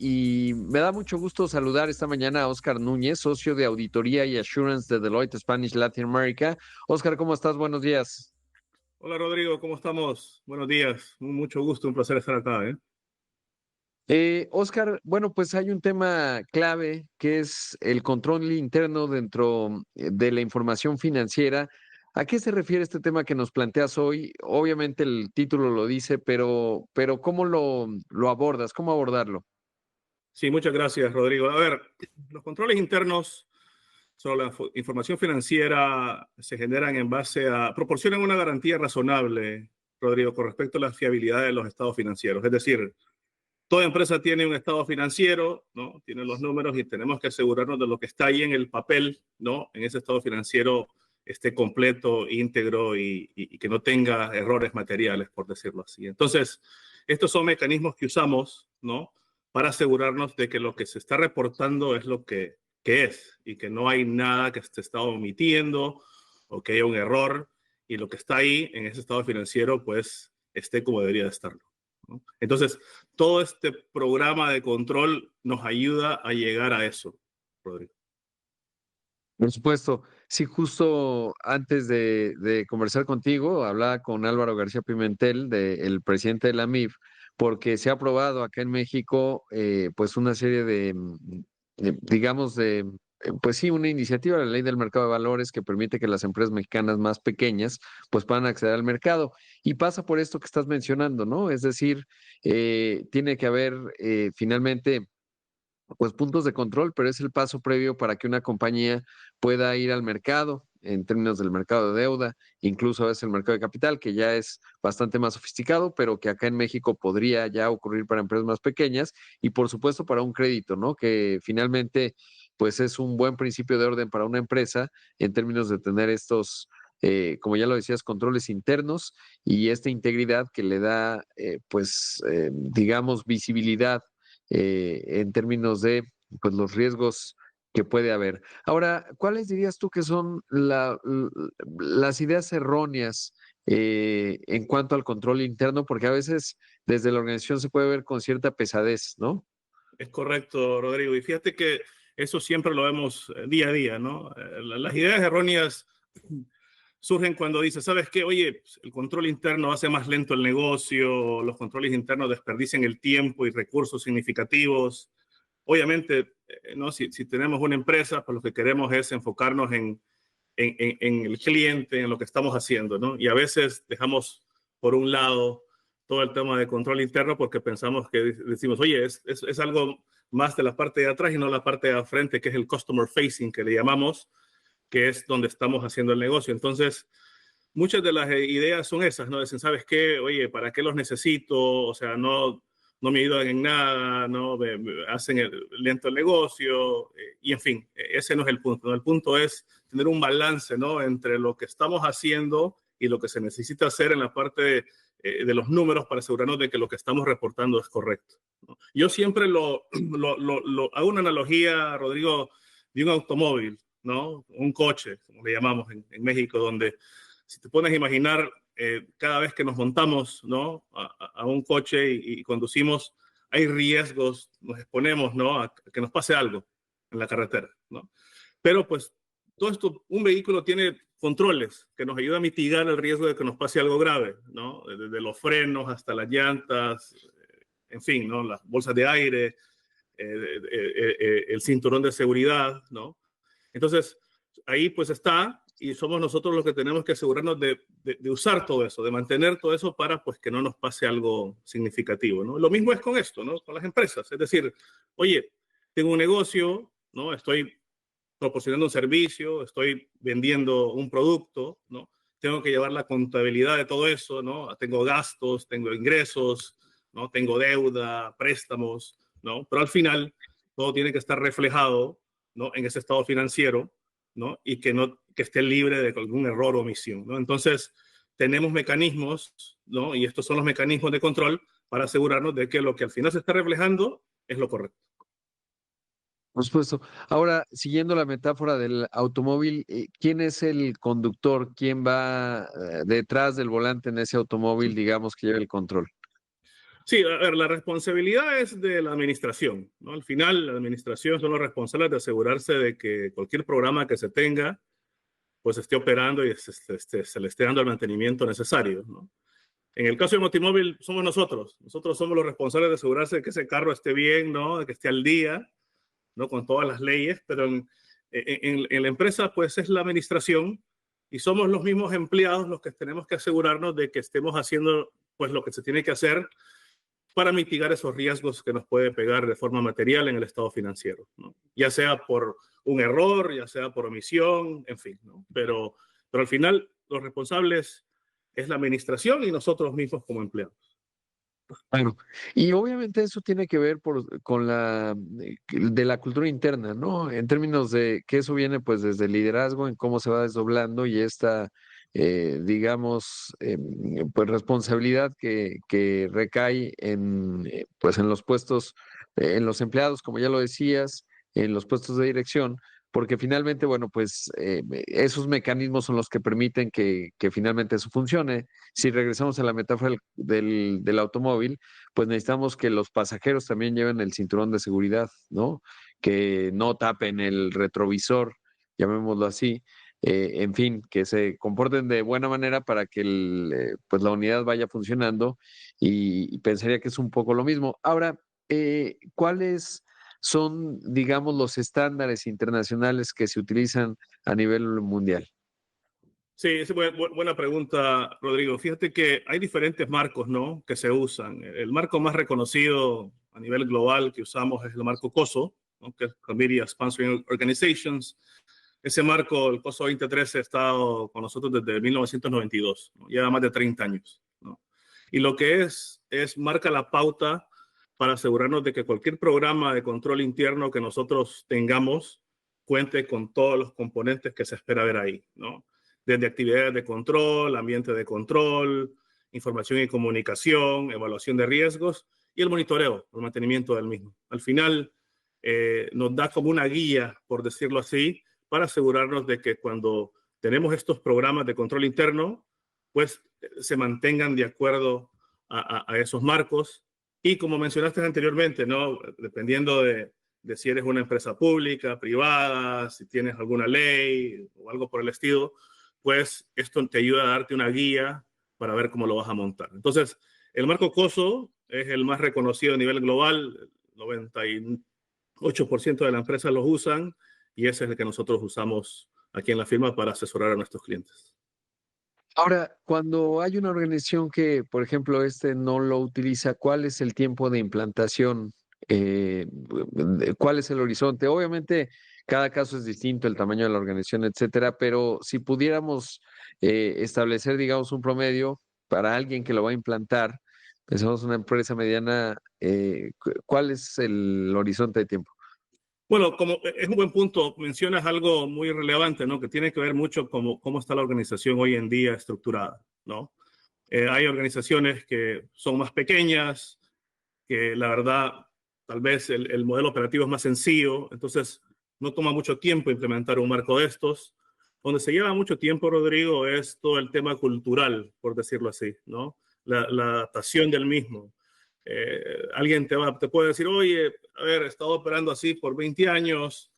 y me da mucho gusto saludar esta mañana a Oscar Núñez, socio de auditoría y assurance de Deloitte Spanish Latin America. Oscar, ¿cómo estás? Buenos días. Hola Rodrigo, ¿cómo estamos? Buenos días, mucho gusto, un placer estar acá, ¿eh? Oscar, bueno, pues hay un tema clave que es el control interno dentro de la información financiera. ¿A qué se refiere este tema que nos planteas hoy? Obviamente el título lo dice, pero ¿cómo lo abordas? ¿Cómo abordarlo? Sí, muchas gracias Rodrigo. A ver, los controles internos sobre la información financiera se generan en base a, proporcionan una garantía razonable, Rodrigo, con respecto a la fiabilidad de los estados financieros. Es decir, toda empresa tiene un estado financiero, ¿no? Tiene los números y tenemos que asegurarnos de lo que está ahí en el papel, ¿no? En ese estado financiero esté completo, íntegro y que no tenga errores materiales, por decirlo así. Entonces, estos son mecanismos que usamos, ¿no? Para asegurarnos de que lo que se está reportando es lo que es y que no hay nada que se está omitiendo o que haya un error y lo que está ahí en ese estado financiero, pues, esté como debería de estarlo, ¿no? Entonces, todo este programa de control nos ayuda a llegar a eso, Rodrigo. Por supuesto, sí, justo antes de conversar contigo, hablaba con Álvaro García Pimentel, el presidente de la MIF, porque se ha aprobado acá en México, pues una serie digamos, pues sí, una iniciativa, la ley del mercado de valores, que permite que las empresas mexicanas más pequeñas, pues puedan acceder al mercado. Y pasa por esto que estás mencionando, ¿no? Es decir, tiene que haber finalmente pues puntos de control, pero es el paso previo para que una compañía pueda ir al mercado en términos del mercado de deuda, incluso a veces el mercado de capital, que ya es bastante más sofisticado, pero que acá en México podría ya ocurrir para empresas más pequeñas y por supuesto para un crédito, ¿no? Que finalmente pues es un buen principio de orden para una empresa en términos de tener estos como ya lo decías, controles internos y esta integridad que le da, digamos, visibilidad en términos de pues, los riesgos que puede haber. Ahora, ¿cuáles dirías tú que son las ideas erróneas en cuanto al control interno? Porque a veces desde la organización se puede ver con cierta pesadez, ¿no? Es correcto, Rodrigo. Y fíjate que eso siempre lo vemos día a día, ¿no? Las ideas erróneas surgen cuando dices, ¿sabes qué? Oye, pues, el control interno hace más lento el negocio, los controles internos desperdician el tiempo y recursos significativos. Obviamente, ¿no? Si tenemos una empresa, pues lo que queremos es enfocarnos en el cliente, en lo que estamos haciendo, ¿no? Y a veces dejamos por un lado todo el tema de control interno porque pensamos que decimos, oye, es algo más de la parte de atrás y no la parte de frente, que es el customer facing, que le llamamos, que es donde estamos haciendo el negocio. Entonces, muchas de las ideas son esas, ¿no? Dicen, ¿sabes qué? Oye, ¿para qué los necesito? O sea, no me ayudan en nada, ¿no? Hacen lento el negocio, y en fin, ese no es el punto, ¿no? El punto es tener un balance, ¿no? Entre lo que estamos haciendo y lo que se necesita hacer en la parte de los números para asegurarnos de que lo que estamos reportando es correcto, ¿no? Yo siempre hago una analogía, Rodrigo, de un automóvil, ¿no? Un coche, como le llamamos en México, donde si te pones a imaginar cada vez que nos montamos, ¿no? a un coche y conducimos, hay riesgos, nos exponemos, ¿no? A que nos pase algo en la carretera, ¿no? Pero pues todo esto, un vehículo tiene controles que nos ayuda a mitigar el riesgo de que nos pase algo grave, ¿no? Desde los frenos hasta las llantas, en fin, ¿no? Las bolsas de aire, el cinturón de seguridad, ¿no? Entonces, ahí pues está y somos nosotros los que tenemos que asegurarnos de usar todo eso, de mantener todo eso para pues que no nos pase algo significativo, ¿no? Lo mismo es con esto, ¿no? Con las empresas. Es decir, oye, tengo un negocio, ¿no? Estoy proporcionando un servicio, estoy vendiendo un producto, ¿no? Tengo que llevar la contabilidad de todo eso, ¿no? Tengo gastos, tengo ingresos, ¿no? Tengo deuda, préstamos, ¿no? Pero al final todo tiene que estar reflejado, ¿no? En ese estado financiero, ¿no? Y que esté libre de algún error o omisión, ¿no? Entonces, tenemos mecanismos, ¿no? Y estos son los mecanismos de control para asegurarnos de que lo que al final se está reflejando es lo correcto. Por supuesto. Ahora, siguiendo la metáfora del automóvil, ¿quién es el conductor? ¿Quién va detrás del volante en ese automóvil, digamos, que lleva el control? Sí, a ver, la responsabilidad es de la administración, ¿no? Al final, la administración son los responsables de asegurarse de que cualquier programa que se tenga, pues esté operando y se le esté dando el mantenimiento necesario, ¿no? En el caso de Motimóvil, somos nosotros. Nosotros somos los responsables de asegurarse de que ese carro esté bien, ¿no? De que esté al día, ¿no? Con todas las leyes, pero en la empresa, pues es la administración y somos los mismos empleados los que tenemos que asegurarnos de que estemos haciendo, pues, lo que se tiene que hacer para mitigar esos riesgos que nos puede pegar de forma material en el estado financiero, ¿no? Ya sea por un error, ya sea por omisión, en fin, ¿no? Pero al final los responsables es la administración y nosotros mismos como empleados. Claro. Y obviamente eso tiene que ver con de la cultura interna, ¿no? En términos de que eso viene pues desde el liderazgo, en cómo se va desdoblando y esta, digamos, pues responsabilidad que recae pues en los puestos, en los empleados, como ya lo decías, en los puestos de dirección, porque finalmente, bueno, pues esos mecanismos son los que permiten que finalmente eso funcione. Si regresamos a la metáfora del automóvil, pues necesitamos que los pasajeros también lleven el cinturón de seguridad, ¿no? Que no tapen el retrovisor, llamémoslo así. En fin, que se comporten de buena manera para que pues la unidad vaya funcionando y pensaría que es un poco lo mismo. Ahora, ¿cuáles son, digamos, los estándares internacionales que se utilizan a nivel mundial? Sí, es buena pregunta, Rodrigo. Fíjate que hay diferentes marcos, ¿no? Que se usan. El marco más reconocido a nivel global que usamos es el marco COSO, ¿no? Que es Committee of Sponsoring Organizations. Ese marco, el COSO 2013, ha estado con nosotros desde 1992, ¿no? Lleva más de 30 años, ¿no? Y lo que marca la pauta para asegurarnos de que cualquier programa de control interno que nosotros tengamos cuente con todos los componentes que se espera ver ahí, ¿no? Desde actividades de control, ambiente de control, información y comunicación, evaluación de riesgos y el monitoreo, el mantenimiento del mismo. Al final, nos da como una guía, por decirlo así, para asegurarnos de que cuando tenemos estos programas de control interno, pues se mantengan de acuerdo a esos marcos. Y como mencionaste anteriormente, ¿no? Dependiendo de si eres una empresa pública, privada, si tienes alguna ley o algo por el estilo, pues esto te ayuda a darte una guía para ver cómo lo vas a montar. Entonces, el marco COSO es el más reconocido a nivel global, 98% de las empresas lo usan y ese es el que nosotros usamos aquí en la firma para asesorar a nuestros clientes. Ahora, cuando hay una organización que, por ejemplo, no lo utiliza, ¿cuál es el tiempo de implantación? ¿Cuál es el horizonte? Obviamente, cada caso es distinto, el tamaño de la organización, etcétera, pero si pudiéramos establecer, digamos, un promedio para alguien que lo va a implantar, pensamos una empresa mediana, ¿cuál es el horizonte de tiempo? Bueno, como es un buen punto, mencionas algo muy relevante, ¿no? Que tiene que ver mucho con cómo está la organización hoy en día estructurada, ¿no? Hay organizaciones que son más pequeñas, que la verdad, tal vez el modelo operativo es más sencillo, entonces no toma mucho tiempo implementar un marco de estos. Donde se lleva mucho tiempo, Rodrigo, es todo el tema cultural, por decirlo así, ¿no? La adaptación del mismo. Alguien te puede decir, oye, a ver, he estado operando así por 20 años,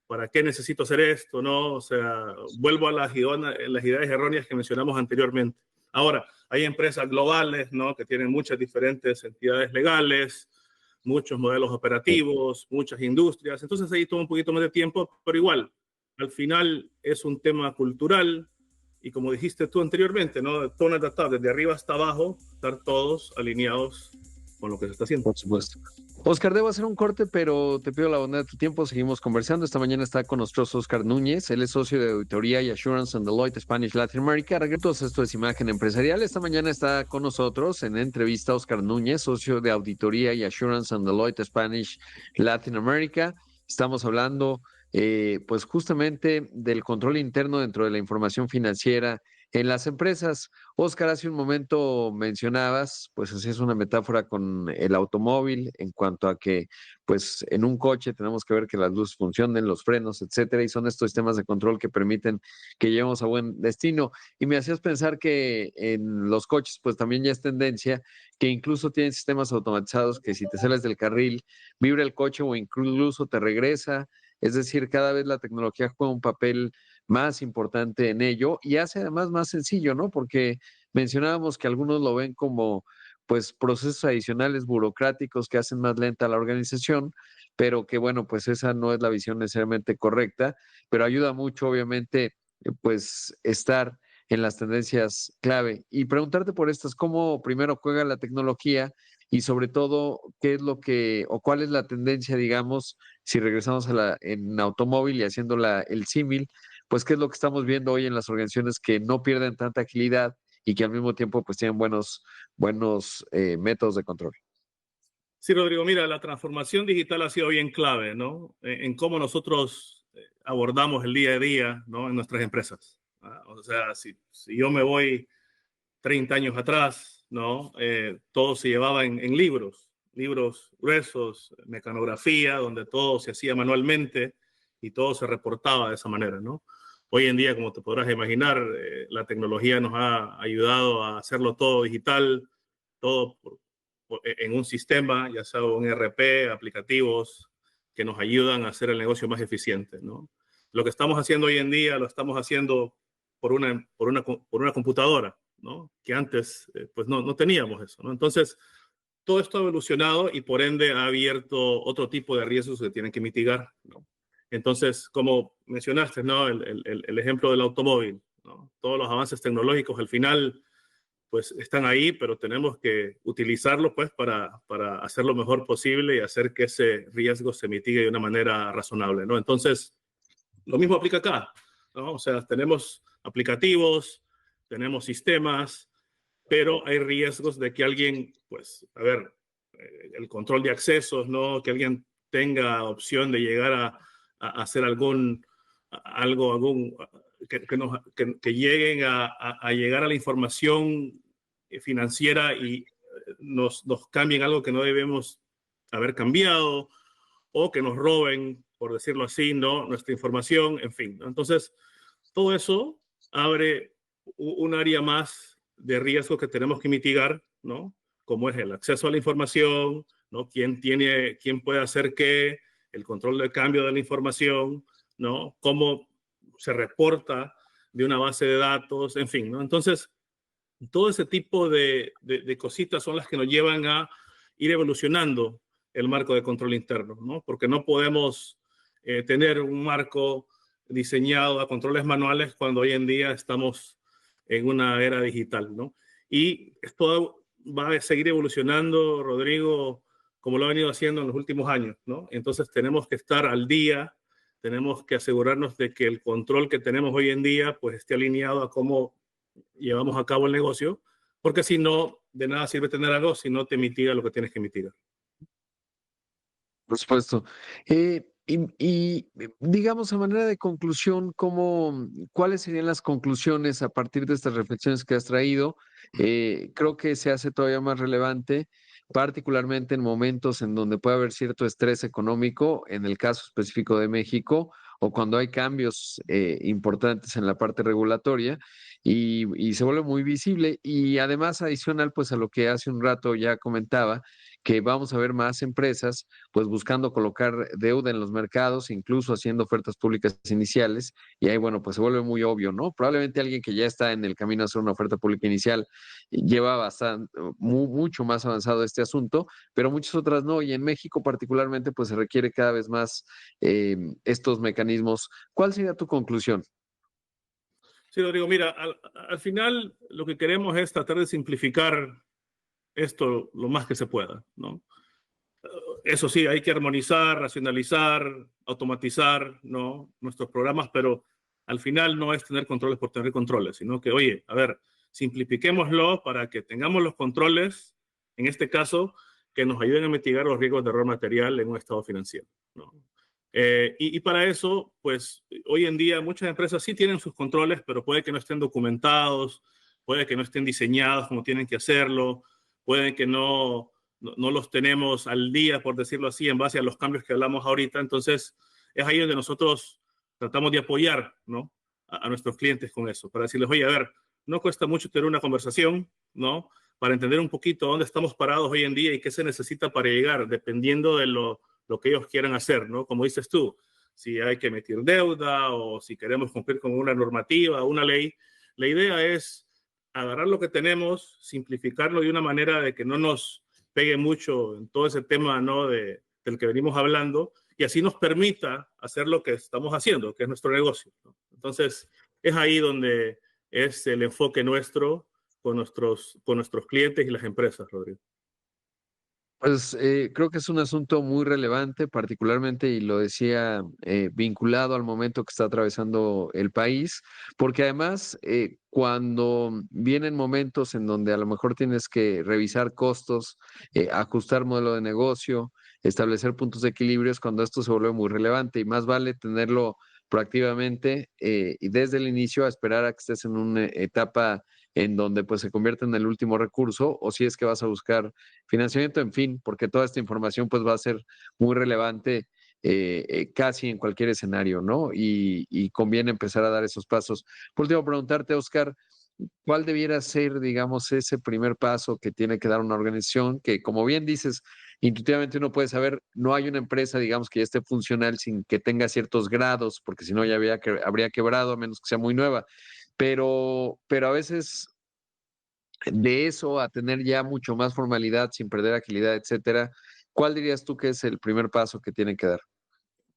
¿para qué necesito hacer esto? ¿No? O sea, vuelvo a las ideas erróneas que mencionamos anteriormente. Ahora, hay empresas globales, ¿no? Que tienen muchas diferentes entidades legales, muchos modelos operativos, muchas industrias. Entonces ahí toma un poquito más de tiempo, pero igual, al final es un tema cultural y como dijiste tú anteriormente, ¿no? Todo adaptable, desde arriba hasta abajo, estar todos alineados con lo que se está haciendo. Por supuesto. Oscar, debo hacer un corte, pero te pido la bondad de tu tiempo. Seguimos conversando. Esta mañana está con nosotros Oscar Núñez. Él es socio de auditoría y assurance en Deloitte Spanish Latin America. Regreso, esto es Imagen Empresarial. Esta mañana está con nosotros en entrevista Oscar Núñez, socio de auditoría y assurance en Deloitte Spanish Latin America. Estamos hablando, pues justamente del control interno dentro de la información financiera en las empresas. Oscar, hace un momento mencionabas, pues así es una metáfora con el automóvil en cuanto a que, pues en un coche tenemos que ver que las luces funcionen, los frenos, etcétera, y son estos sistemas de control que permiten que lleguemos a buen destino. Y me hacías pensar que en los coches, pues también ya es tendencia que incluso tienen sistemas automatizados que si te sales del carril, vibra el coche o incluso te regresa. Es decir, cada vez la tecnología juega un papel más importante en ello y hace además más sencillo, ¿no? Porque mencionábamos que algunos lo ven como pues procesos adicionales burocráticos que hacen más lenta la organización, pero que bueno, pues esa no es la visión necesariamente correcta, pero ayuda mucho obviamente pues estar en las tendencias clave y preguntarte por estas, cómo primero juega la tecnología y sobre todo qué es lo que o cuál es la tendencia, digamos, si regresamos a la en automóvil y haciendo el símil, pues qué es lo que estamos viendo hoy en las organizaciones que no pierden tanta agilidad y que al mismo tiempo pues tienen buenos métodos de control. Sí, Rodrigo, mira, la transformación digital ha sido bien clave, ¿no? En cómo nosotros abordamos el día a día, ¿no? En nuestras empresas. O sea, si yo me voy 30 años atrás, ¿no? Todo se llevaba en libros gruesos, mecanografía, donde todo se hacía manualmente y todo se reportaba de esa manera, ¿no? Hoy en día, como te podrás imaginar, la tecnología nos ha ayudado a hacerlo todo digital, todo en un sistema, ya sea un ERP, aplicativos que nos ayudan a hacer el negocio más eficiente, ¿no? Lo que estamos haciendo hoy en día lo estamos haciendo por una computadora, ¿no? Que antes pues no teníamos eso, ¿no? Entonces, todo esto ha evolucionado y por ende ha abierto otro tipo de riesgos que tienen que mitigar, ¿no? Entonces, como mencionaste, ¿no? El ejemplo del automóvil, ¿no? Todos los avances tecnológicos al final pues están ahí, pero tenemos que utilizarlos pues para hacer lo mejor posible y hacer que ese riesgo se mitigue de una manera razonable, ¿no? Entonces, lo mismo aplica acá, ¿no? O sea, tenemos aplicativos, tenemos sistemas, pero hay riesgos de que alguien, pues, a ver, el control de accesos, ¿no? Que alguien tenga opción de llegar a hacer algún, que lleguen a llegar a la información financiera y nos cambien algo que no debemos haber cambiado o que nos roben, por decirlo así, ¿no? Nuestra información, en fin, ¿no? Entonces, todo eso abre un área más de riesgo que tenemos que mitigar, ¿no? Como es el acceso a la información, ¿no? Quién puede hacer qué, el control del cambio de la información, ¿no? Cómo se reporta de una base de datos, en fin, ¿no? Entonces, todo ese tipo de cositas son las que nos llevan a ir evolucionando el marco de control interno, ¿no? Porque no podemos tener un marco diseñado a controles manuales cuando hoy en día estamos en una era digital, ¿no? Y esto va a seguir evolucionando, Rodrigo, como lo ha venido haciendo en los últimos años, ¿no? Entonces tenemos que estar al día, tenemos que asegurarnos de que el control que tenemos hoy en día pues esté alineado a cómo llevamos a cabo el negocio, porque si no, de nada sirve tener algo si no te mitiga lo que tienes que mitigar. Por supuesto. Digamos, a manera de conclusión, ¿cuáles serían las conclusiones a partir de estas reflexiones que has traído? Creo que se hace todavía más relevante, particularmente en momentos en donde puede haber cierto estrés económico, en el caso específico de México, o cuando hay cambios importantes en la parte regulatoria y se vuelve muy visible. Y además, adicional, pues a lo que hace un rato ya comentaba, que vamos a ver más empresas pues buscando colocar deuda en los mercados, incluso haciendo ofertas públicas iniciales, y ahí, bueno, pues se vuelve muy obvio, ¿no? Probablemente alguien que ya está en el camino a hacer una oferta pública inicial lleva mucho más avanzado este asunto, pero muchas otras no, y en México particularmente, pues se requiere cada vez más estos mecanismos. ¿Cuál sería tu conclusión? Sí, Rodrigo, mira, al final lo que queremos es tratar de simplificar esto lo más que se pueda, ¿no? Eso sí, hay que armonizar, racionalizar, automatizar, ¿no? Nuestros programas, pero al final no es tener controles por tener controles, sino que, oye, a ver, simplifiquémoslo para que tengamos los controles, en este caso, que nos ayuden a mitigar los riesgos de error material en un estado financiero, ¿no? Y para eso, pues hoy en día muchas empresas sí tienen sus controles, pero puede que no estén documentados, puede que no estén diseñados como tienen que hacerlo, puede que no los tenemos al día, por decirlo así, en base a los cambios que hablamos ahorita. Entonces, es ahí donde nosotros tratamos de apoyar, ¿no? A nuestros clientes con eso, para decirles, oye, a ver, no cuesta mucho tener una conversación, ¿no? Para entender un poquito dónde estamos parados hoy en día y qué se necesita para llegar, dependiendo de lo que ellos quieran hacer, ¿no? Como dices tú, si hay que emitir deuda o si queremos cumplir con una normativa, una ley, la idea es agarrar lo que tenemos, simplificarlo de una manera de que no nos pegue mucho en todo ese tema, ¿no? Del que venimos hablando, y así nos permita hacer lo que estamos haciendo, que es nuestro negocio, ¿no? Entonces, es ahí donde es el enfoque nuestro con nuestros clientes y las empresas, Rodrigo. Pues creo que es un asunto muy relevante, particularmente, y lo decía, vinculado al momento que está atravesando el país, porque además cuando vienen momentos en donde a lo mejor tienes que revisar costos, ajustar modelo de negocio, establecer puntos de equilibrio, es cuando esto se vuelve muy relevante y más vale tenerlo proactivamente y desde el inicio a esperar a que estés en una etapa en donde pues se convierte en el último recurso o si es que vas a buscar financiamiento, en fin, porque toda esta información pues va a ser muy relevante casi en cualquier escenario, ¿no? Y conviene empezar a dar esos pasos. Por último, preguntarte, Oscar, ¿cuál debiera ser, digamos, ese primer paso que tiene que dar una organización que, como bien dices, intuitivamente uno puede saber, no hay una empresa, digamos, que ya esté funcional sin que tenga ciertos grados, porque si no ya habría quebrado, a menos que sea muy nueva, pero a veces de eso a tener ya mucho más formalidad sin perder agilidad, etcétera, ¿cuál dirías tú que es el primer paso que tienen que dar?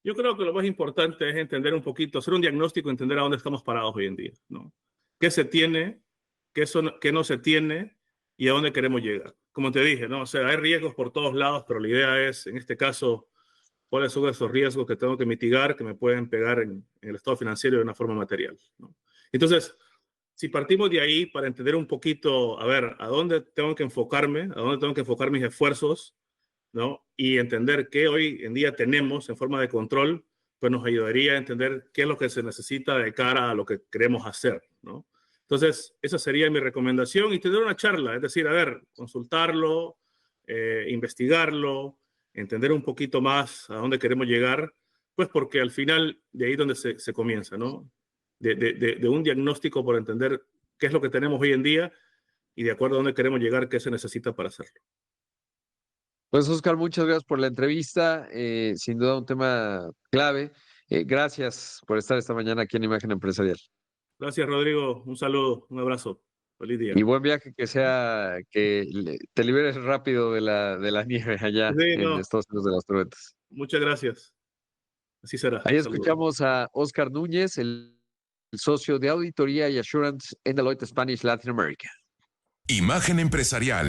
Yo creo que lo más importante es entender un poquito, hacer un diagnóstico, entender a dónde estamos parados hoy en día, ¿no? ¿Qué se tiene, qué no se tiene y a dónde queremos llegar? Como te dije, ¿no? O sea, hay riesgos por todos lados, pero la idea es, en este caso, cuáles son esos riesgos que tengo que mitigar que me pueden pegar en el estado financiero de una forma material, ¿no? Entonces, si partimos de ahí para entender un poquito, a ver, a dónde tengo que enfocarme, a dónde tengo que enfocar mis esfuerzos, ¿no? Y entender qué hoy en día tenemos en forma de control, pues nos ayudaría a entender qué es lo que se necesita de cara a lo que queremos hacer, ¿no? Entonces, esa sería mi recomendación y tener una charla, es decir, a ver, consultarlo, investigarlo, entender un poquito más a dónde queremos llegar, pues porque al final de ahí es donde se comienza, ¿no? De un diagnóstico por entender qué es lo que tenemos hoy en día y de acuerdo a dónde queremos llegar, qué se necesita para hacerlo. Pues Oscar, muchas gracias por la entrevista, sin duda un tema clave. Gracias por estar esta mañana aquí en Imagen Empresarial. Gracias, Rodrigo. Un saludo, un abrazo. Feliz día. Y buen viaje, que sea, te liberes rápido de la nieve allá Sí, en no, Estados Unidos de las tormentas. muchas gracias. Así será. Ahí Saludos. escuchamos a Oscar Núñez, el socio de auditoría y assurance en Deloitte Spanish Latin America. Imagen empresarial.